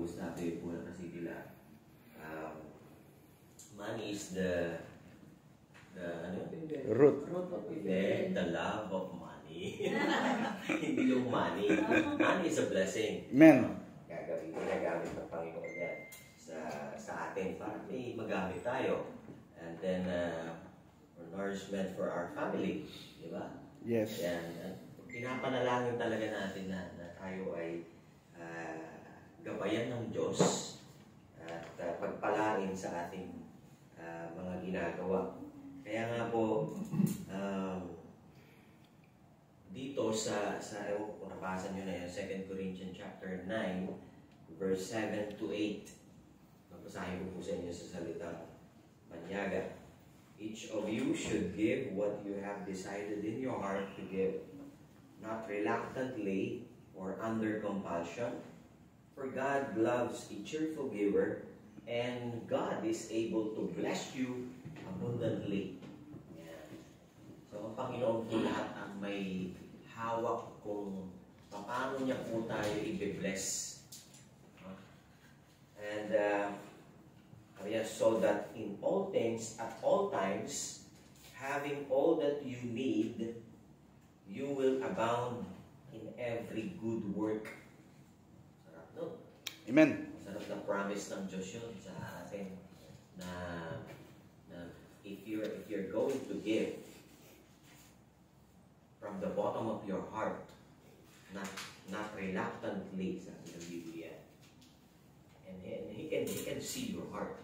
pag-uusapan po na kasi nila. Money is the root. The love of money. Hindi yung money. Money is a blessing. Amen. Ginagamit ng Panginoon yan sa atin para may magamit tayo. And then, for nourishment for our family. Di ba? Yes. Ayan. Pinapanalangin talaga natin na tayo ay gabayan ng Diyos at pagpalain sa ating mga ginagawa. Kaya nga po, dito sa ewan ko, nabasa nyo na yun, 2 Corinthians chapter 9, verse 7 to 8. Magpasahin ko po sa inyo sa salitang Banyaga. Each of you should give what you have decided in your heart to give, not reluctantly or under compulsion, for God loves a cheerful giver, and God is able to bless you abundantly. Yan. So, ang Panginoon po lahat ang may hawak kung paano niya po tayo i-bless. And, so that in all things, at all times, having all that you need, you will abound in every good work. Sarap, no? Amen. Sarap na promise ng Diyos yun sa atin na if you're going to give from the bottom of your heart, not reluctantly, sabi ng Biblia, and He can see your heart.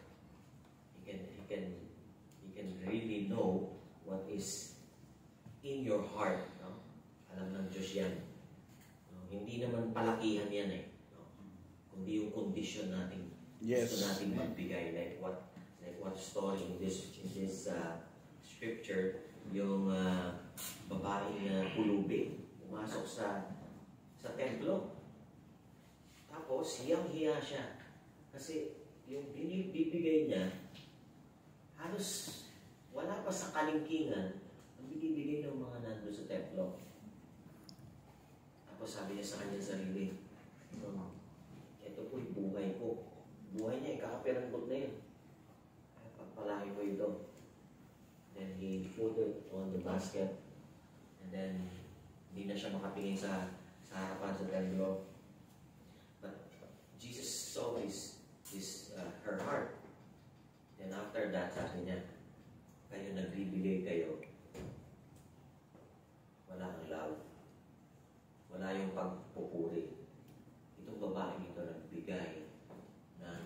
He can really know what is in your heart. No? Alam ng Diyos yan. No? Hindi naman palakihan yan eh. No? Kundi yung condition natin. Yes. Gusto natin magbigay. Like what story in this scripture, yung babaeng pulubi, pumasok sa templo. Tapos, hiyang-hiya siya. Kasi yung binibigay niya, halos wala pa sa kalingkingan ang binibigay ng mga nandun sa templo. Tapos sabi niya sa kanyang sarili, ito po yung buhay ko. Buhay niya, kakapiranggot na yun. Pagpalahin ko ito. Then he put it on the basket. And then, hindi na siya makatingin sa harapan sa templo. But Jesus saw her heart. And after that, sabi niya, kayo nagbibigay kayo, wala kang love. Wala yung pagpupuri. Itong babaeng ito nagbigay ng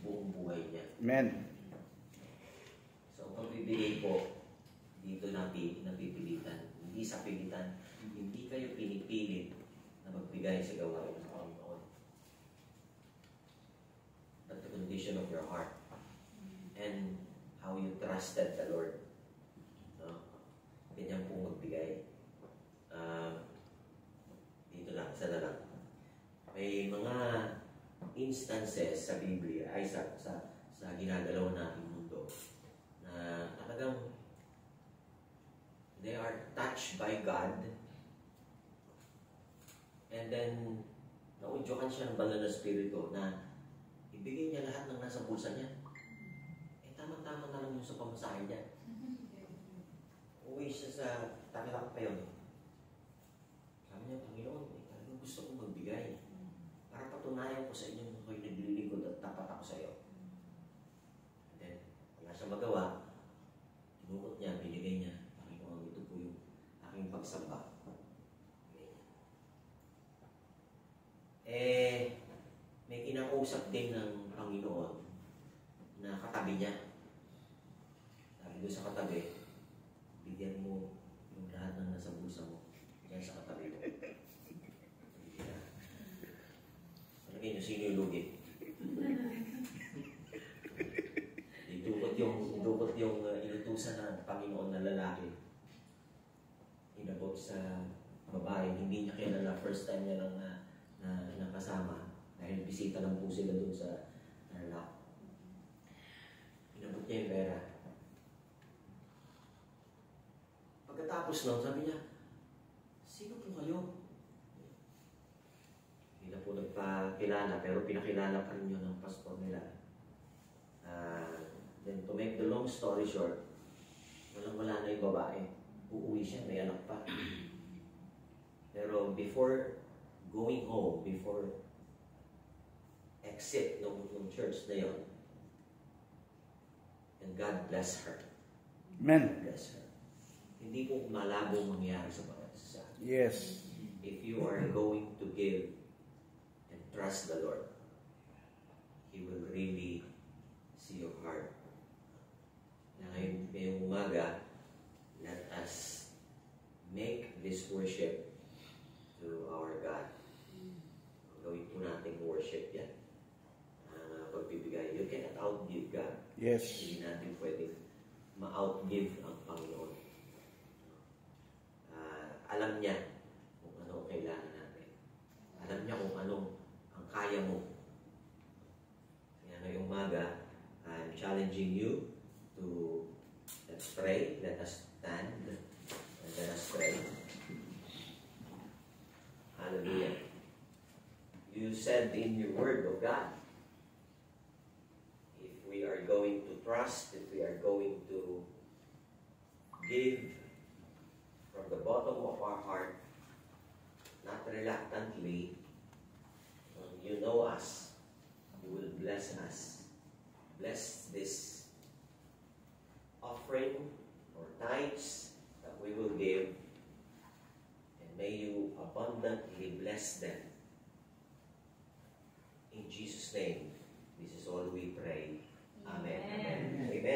buong buhay niya. Amen. So, ang pagbibigay po, dito napipilitan. Hindi sa pilitan. Hindi kayo pinipilit na magbigay sa gawain ng Panginoon. But the condition of your heart and how you trusted the Lord. No? Ganyan po magbigay. Dito lang, isa na lang. May mga instances sa Biblia, ay sa ginagalaw nating mundo, na talagang they are touched by God, and then naudyokan siya ng banal na spirito na ibigay niya lahat ng nasa bulsa niya. Tama-tama na lang yung sa pamasahe niya. Uwi siya sa takilak pa yun. Sabi niya, Panginoon, talagang gusto kong magbigay. Para patunayan ko sa inyo na ako'y naglilingkod at tapat ako sa iyo. And then, wala siyang magawa. Tinukot niya, binigay niya. Panginoon, ito po yung aking pagsamba. May kinakausap din ng Panginoon na katabi niya. Sabi doon sa katabi, bigyan mo yung lahat ng nasa bulsa mo. Diyan sa katabi mo. Palagay niyo, sino yung lugi? Idukot yung inutusan ng Panginoon na lalaki. Inabot sa babae. Hindi niya kilala. First time niya lang na nakasama. Dahil bisita lang po sila doon sa Tarlac. Inabot niya yung pera. Pagkatapos lang, sabi niya, sino po kayo? Hindi na po kakilala, pero pinakilala pa rin yun ng pastor nila. Then to make the long story short, wala na yung babae. Uuwi siya, may anak pa. Pero before going home, before exit ng church na yun, and God bless her. Amen. Bless her. Hindi po malabo mangyari sa bawat isa. Yes. If you are going to give and trust the Lord, He will really see your heart. Ngayong umaga, let us make this worship to our God. Gawin po natin worship yan. Pagbibigay. You cannot outgive God. Yes. Hindi natin pwedeng ma-outgive ang Panginoon. Alam niya kung ano kailangan natin. Alam niya kung anong ang kaya mo. Kaya ngayong umaga, I'm challenging you to let's pray. Let us stand and let us pray. Hallelujah. You said in your word, of God, if we are going to trust, if we are going to give from the bottom of our heart, not reluctantly, you know us, you will bless us. Bless this offering